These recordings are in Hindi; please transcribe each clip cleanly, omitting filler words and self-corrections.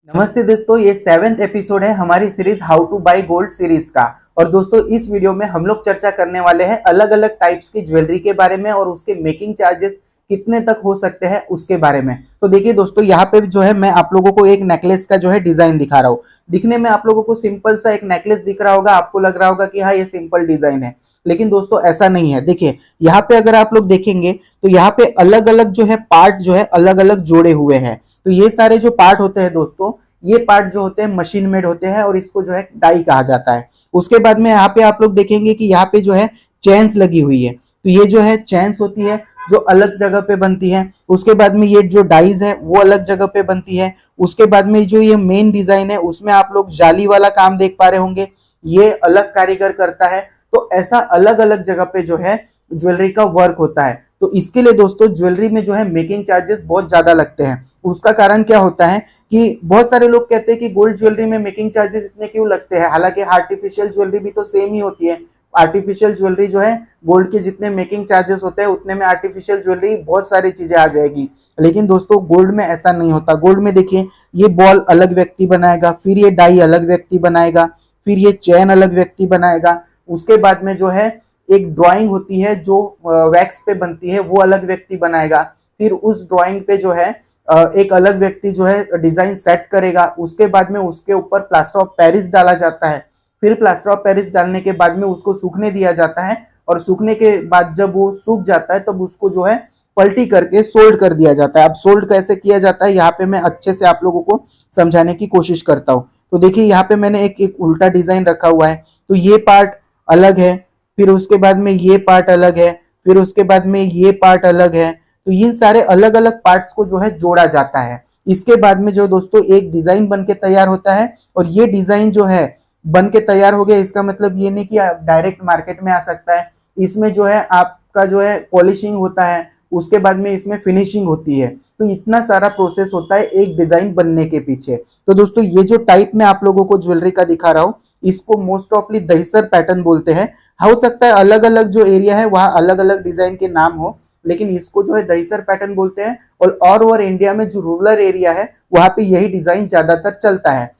नमस्ते दोस्तों, ये 7th एपिसोड है हमारी series how to buy gold series का। और दोस्तों इस वीडियो में हम लोग चर्चा करने वाले हैं अलग अलग टाइप्स की ज्वेलरी के बारे में और उसके मेकिंग चार्जेस कितने तक हो सकते हैं उसके बारे में। तो देखिए दोस्तों, यहाँ पे जो है मैं आप लोगों को एक नेकलेस का जो है डिजाइन दिखा रहा हूँ। दिखने में आप लोगों को सिंपल सा एक नेकलेस दिख रहा होगा, आपको लग रहा होगा कि हाँ ये सिंपल डिजाइन है, लेकिन दोस्तों ऐसा नहीं है। देखिए यहाँ पे अगर आप लोग देखेंगे तो यहाँ पे अलग अलग जो है पार्ट जो है अलग अलग जोड़े हुए हैं। तो ये सारे जो पार्ट होते हैं दोस्तों, ये पार्ट जो होते हैं मशीन मेड होते हैं और इसको जो है डाई कहा जाता है। उसके बाद में यहाँ पे आप लोग देखेंगे कि यहाँ पे जो है चेन्स लगी हुई है। तो ये जो है चेन्स होती है जो अलग जगह पे बनती है। उसके बाद में ये जो डाइज है वो अलग जगह पे बनती है। उसके बाद में जो ये मेन डिजाइन है उसमें आप लोग जाली वाला काम देख पा रहे होंगे, ये अलग कारीगर करता है। तो ऐसा अलग अलग जगह पे जो है ज्वेलरी का वर्क होता है। तो इसके लिए दोस्तों ज्वेलरी में जो है मेकिंग चार्जेस बहुत ज्यादा लगते हैं। उसका कारण क्या होता है कि बहुत सारे लोग कहते हैं कि गोल्ड ज्वेलरी में मेकिंग चार्जेस इतने क्यों लगते हैं, हालांकि आर्टिफिशियल ज्वेलरी भी तो सेम ही होती है। आर्टिफिशियल ज्वेलरी जो है गोल्ड के जितने मेकिंग चार्जेस होते हैं उतने में आर्टिफिशियल ज्वेलरी बहुत सारी चीजें आ जाएगी। लेकिन दोस्तों गोल्ड में ऐसा नहीं होता। गोल्ड में देखिए ये बॉल अलग व्यक्ति बनाएगा, फिर ये डाई अलग व्यक्ति बनाएगा, फिर ये चैन अलग व्यक्ति बनाएगा। उसके बाद में जो है एक ड्राइंग होती है जो वैक्स पे बनती है, वो अलग व्यक्ति बनाएगा। फिर उस ड्राइंग पे जो है एक अलग व्यक्ति जो है डिजाइन सेट करेगा। उसके बाद में उसके ऊपर प्लास्टर ऑफ पेरिस डाला जाता है। फिर प्लास्टर ऑफ पेरिस डालने के बाद में उसको सूखने दिया जाता है और सूखने के बाद जब वो सूख जाता है तब उसको जो है पलटी करके सोल्ड कर दिया जाता है। अब सोल्ड कैसे किया जाता है यहाँ पे मैं अच्छे से आप लोगों को समझाने की कोशिश करता हूँ। तो देखिए यहाँ पे मैंने एक उल्टा डिजाइन रखा हुआ है। तो ये पार्ट अलग है, फिर उसके बाद में ये पार्ट अलग है, फिर उसके बाद में ये पार्ट अलग है। तो ये सारे अलग अलग पार्ट्स को जो है जोड़ा जाता है। इसके बाद में जो दोस्तों एक डिजाइन बन के तैयार होता है। और ये डिजाइन जो है बन के तैयार हो गया, इसका मतलब ये नहीं कि आप डायरेक्ट मार्केट में आ सकता है। इसमें जो है आपका जो है पॉलिशिंग होता है, उसके बाद में इसमें फिनिशिंग होती है। तो इतना सारा प्रोसेस होता है एक डिजाइन बनने के पीछे। तो दोस्तों ये जो टाइप में आप लोगों को ज्वेलरी का दिखा रहा हूँ इसको मोस्ट ऑफली दहीसर पैटर्न बोलते हैं। हो सकता है अलग अलग जो एरिया है वहां अलग अलग डिजाइन के नाम हो, लेकिन इसको जो है दहीसर पैटर्न बोलते हैं। और ऑल ओवर इंडिया में जो रूरल एरिया है वहां पे यही डिजाइन ज्यादातर चलता है।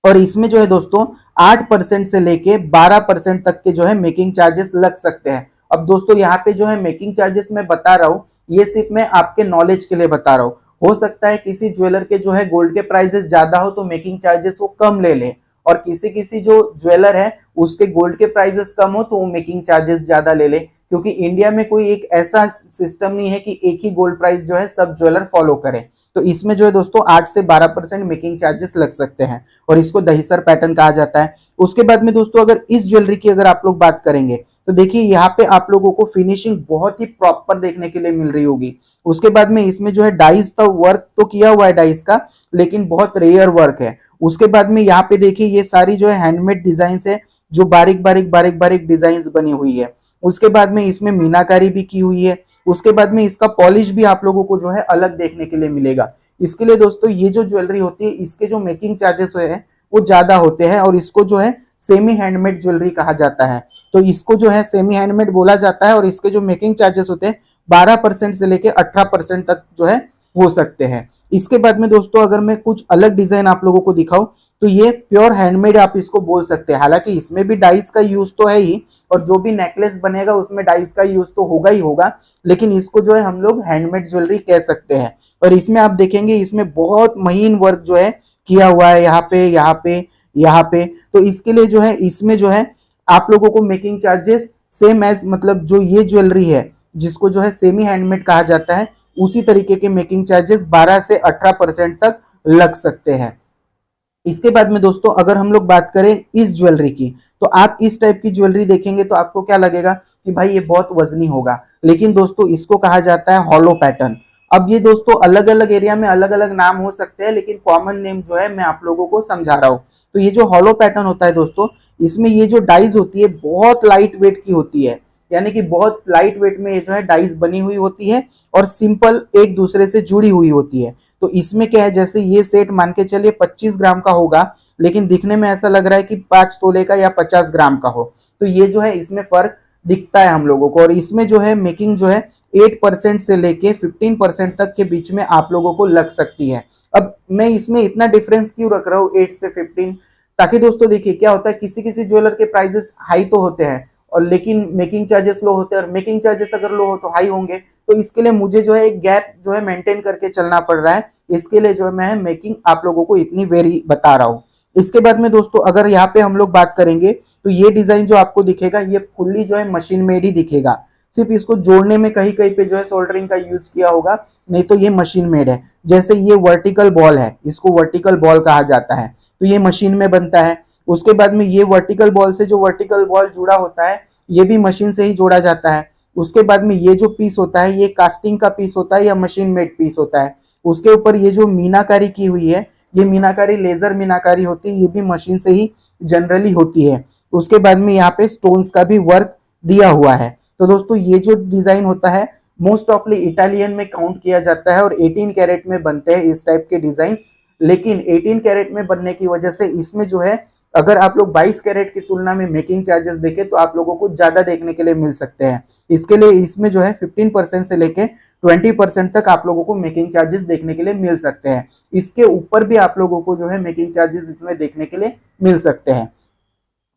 और इसमें जो है दोस्तों 8% से लेके 12% तक के जो है मेकिंग चार्जेस लग सकते हैं। अब दोस्तों यहाँ पे जो है मेकिंग चार्जेस मैं बता रहा हूँ, ये सिर्फ मैं आपके नॉलेज के लिए बता रहा हूँ। हो सकता है किसी ज्वेलर के जो है गोल्ड के प्राइसेस ज्यादा हो तो मेकिंग चार्जेस वो कम ले ले, और किसी किसी जो ज्वेलर है उसके गोल्ड के प्राइसेस कम हो तो वो मेकिंग चार्जेस ज्यादा ले ले। क्योंकि इंडिया में कोई एक ऐसा सिस्टम नहीं है कि एक ही गोल्ड प्राइस जो है सब ज्वेलर फॉलो करें। तो इसमें जो है दोस्तों 8 से 12% मेकिंग चार्जेस लग सकते हैं और इसको दहीसर पैटर्न कहा जाता है। उसके बाद में दोस्तों अगर इस ज्वेलरी की अगर आप लोग बात करेंगे तो देखिए यहाँ पे आप लोगों को फिनिशिंग बहुत ही प्रॉपर देखने के लिए मिल रही होगी। उसके बाद में इसमें जो है डाइस का वर्क तो किया हुआ है डाइस का, लेकिन बहुत रेयर वर्क है। उसके बाद में यहाँ पे देखिए ये सारी जो है हैंडमेड डिजाइन है जो बारीक बारीक बारीक बारीक डिजाइन बनी हुई है। उसके बाद में इसमें मीनाकारी भी की हुई है। उसके बाद में इसका पॉलिश भी आप लोगों को जो है अलग देखने के लिए मिलेगा। इसके लिए दोस्तों ये जो ज्वेलरी होती है इसके जो मेकिंग चार्जेस है वो ज्यादा होते हैं और इसको जो है सेमी हैंडमेड ज्वेलरी कहा जाता है। तो इसको जो है सेमी हैंडमेड बोला जाता है और इसके जो मेकिंग चार्जेस होते हैं 12% से लेके 18% तक जो है हो सकते हैं। इसके बाद में दोस्तों अगर मैं कुछ अलग डिजाइन आप लोगों को दिखाऊं तो ये प्योर हैंडमेड आप इसको बोल सकते हैं। हालांकि इसमें भी डाइस का यूज तो है ही और जो भी नेकलेस बनेगा उसमें डाइस का यूज तो होगा ही होगा, लेकिन इसको जो है हम लोग हैंडमेड ज्वेलरी कह सकते हैं। और इसमें आप देखेंगे इसमें बहुत महीन वर्क जो है किया हुआ है यहाँ पे यहाँ पे यहाँ पे। तो इसके लिए जो है इसमें जो है आप लोगों को मेकिंग चार्जेस सेम एज मतलब जो ये ज्वेलरी है जिसको जो है सेमी हैंडमेड कहा जाता है उसी तरीके के मेकिंग चार्जेस 12 से 18% तक लग सकते हैं। इसके बाद में दोस्तों अगर हम लोग बात करें इस ज्वेलरी की तो आप इस टाइप की ज्वेलरी देखेंगे तो आपको क्या लगेगा कि भाई ये बहुत वजनी होगा, लेकिन दोस्तों इसको कहा जाता है हॉलो पैटर्न। अब ये दोस्तों अलग अलग एरिया में अलग अलग नाम हो सकते हैं, लेकिन कॉमन नेम जो है मैं आप लोगों को समझा रहा हूँ। तो ये जो हॉलो पैटर्न होता है दोस्तों इसमें ये जो डाइज होती है बहुत लाइट वेट की होती है, यानी कि बहुत लाइट वेट में ये जो है डाइज बनी हुई होती है और सिंपल एक दूसरे से जुड़ी हुई होती है। तो इसमें क्या है, जैसे ये सेट मान के चलिए 25 ग्राम का होगा, लेकिन दिखने में ऐसा लग रहा है कि 5 तोले का या 50 ग्राम का हो। तो ये जो है इसमें फर्क दिखता है हम लोगों को। और इसमें जो है मेकिंग जो है 8% से लेके 15% तक के बीच में आप लोगों को लग सकती है। अब मैं इसमें इतना डिफरेंस क्यों रख रहा हूँ 8 से 15, ताकि दोस्तों देखिए क्या होता है, किसी किसी ज्वेलर के प्राइजेस हाई तो होते हैं और लेकिन मेकिंग चार्जेस लो होते हैं, और मेकिंग चार्जेस अगर लो हो तो हाई होंगे। तो इसके लिए मुझे जो है एक गैप जो है मेंटेन करके चलना पड़ रहा है। इसके लिए जो है मैं मेकिंग आप लोगों को इतनी वेरी बता रहा हूँ। इसके बाद में दोस्तों अगर यहाँ पे हम लोग बात करेंगे तो ये डिजाइन जो आपको दिखेगा ये फुल्ली जो है मशीन मेड ही दिखेगा। सिर्फ इसको जोड़ने में कहीं कहीं पे जो है सोल्डरिंग का यूज किया होगा, नहीं तो ये मशीन मेड है। जैसे ये वर्टिकल बॉल है, इसको वर्टिकल बॉल कहा जाता है, तो ये मशीन में बनता है। उसके बाद में ये वर्टिकल बॉल से जो वर्टिकल बॉल जुड़ा होता है ये भी मशीन से ही जोड़ा जाता है। उसके बाद में ये जो पीस होता है ये कास्टिंग का पीस होता है या मशीन मेड पीस होता है। उसके ऊपर ये जो मीनाकारी की हुई है ये मीनाकारी लेजर मीनाकारी होती है, ये भी मशीन से ही जनरली होती है। उसके बाद में यहाँ पे स्टोन्स का भी वर्क दिया हुआ है। तो दोस्तों ये जो डिजाइन होता है मोस्ट ऑफली इटालियन में काउंट किया जाता है और 18 कैरेट में बनते हैं इस टाइप के डिजाइन। लेकिन 18 कैरेट में बनने की वजह से इसमें जो है अगर आप लोग 22 कैरेट की तुलना में मेकिंग चार्जेस देखें तो आप लोगों को ज्यादा देखने के लिए मिल सकते हैं। इसके लिए इसमें जो है 15% से लेके 20% तक आप लोगों को मेकिंग चार्जेस देखने के लिए मिल सकते हैं। इसके ऊपर भी आप लोगों को जो है मेकिंग चार्जेस इसमें देखने के लिए मिल सकते हैं।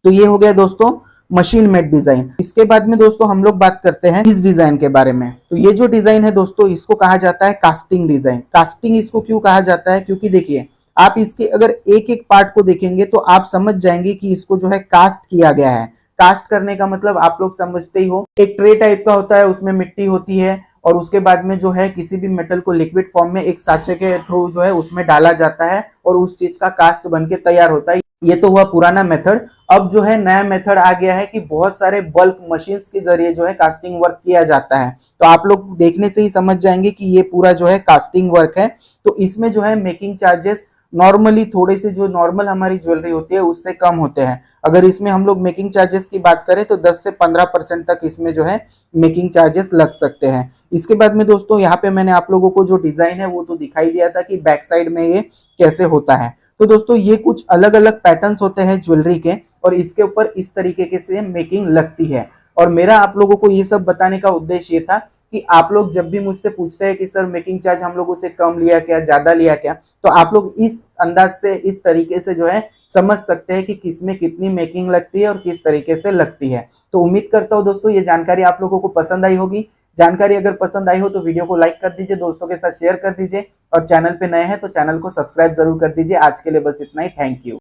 तो ये हो गया दोस्तों मशीन मेड डिजाइन। इसके बाद में दोस्तों हम लोग बात करते हैं इस डिजाइन के बारे में। तो ये जो डिजाइन है दोस्तों इसको कहा जाता है कास्टिंग डिजाइन। कास्टिंग इसको क्यों कहा जाता है, क्योंकि देखिए आप इसके अगर एक एक पार्ट को देखेंगे तो आप समझ जाएंगे कि इसको जो है कास्ट किया गया है। कास्ट करने का मतलब आप लोग समझते ही हो, एक ट्रे टाइप का होता है, उसमें मिट्टी होती है और उसके बाद में जो है किसी भी मेटल को लिक्विड फॉर्म में एक साचे के थ्रू जो है उसमें डाला जाता है और उस चीज का कास्ट बन के तैयार होता है। ये तो हुआ पुराना मेथड। अब जो है नया मेथड आ गया है कि बहुत सारे बल्क मशीन्स के जरिए जो है कास्टिंग वर्क किया जाता है। तो आप लोग देखने से ही समझ जाएंगे कि ये पूरा जो है कास्टिंग वर्क है। तो इसमें जो है मेकिंग चार्जेस नॉर्मली थोड़े से जो नॉर्मल हमारी ज्वेलरी होती है उससे कम होते हैं। अगर इसमें हम लोग मेकिंग चार्जेस की बात करें तो 10 से 15% तक इसमें जो है मेकिंग चार्जेस लग सकते हैं। इसके बाद में दोस्तों यहाँ पे मैंने आप लोगों को जो डिजाइन है वो तो दिखाई दिया था कि बैक साइड में ये कैसे होता है। तो दोस्तों ये कुछ अलग अलग पैटर्न्स होते हैं ज्वेलरी के और इसके ऊपर इस तरीके के से मेकिंग लगती है। और मेरा आप लोगों को ये सब बताने का उद्देश्य ये था कि आप लोग जब भी मुझसे पूछते हैं कि सर मेकिंग चार्ज हम लोगों से कम लिया क्या, ज्यादा लिया क्या, तो आप लोग इस अंदाज से इस तरीके से जो है समझ सकते हैं कि किसमें कितनी मेकिंग लगती है और किस तरीके से लगती है। तो उम्मीद करता हूँ दोस्तों ये जानकारी आप लोगों को पसंद आई होगी। जानकारी अगर पसंद आई हो तो वीडियो को लाइक कर दीजिए, दोस्तों के साथ शेयर कर दीजिए और चैनल पे नए हैं तो चैनल को सब्सक्राइब जरूर कर दीजिए। आज के लिए बस इतना ही। Thank you.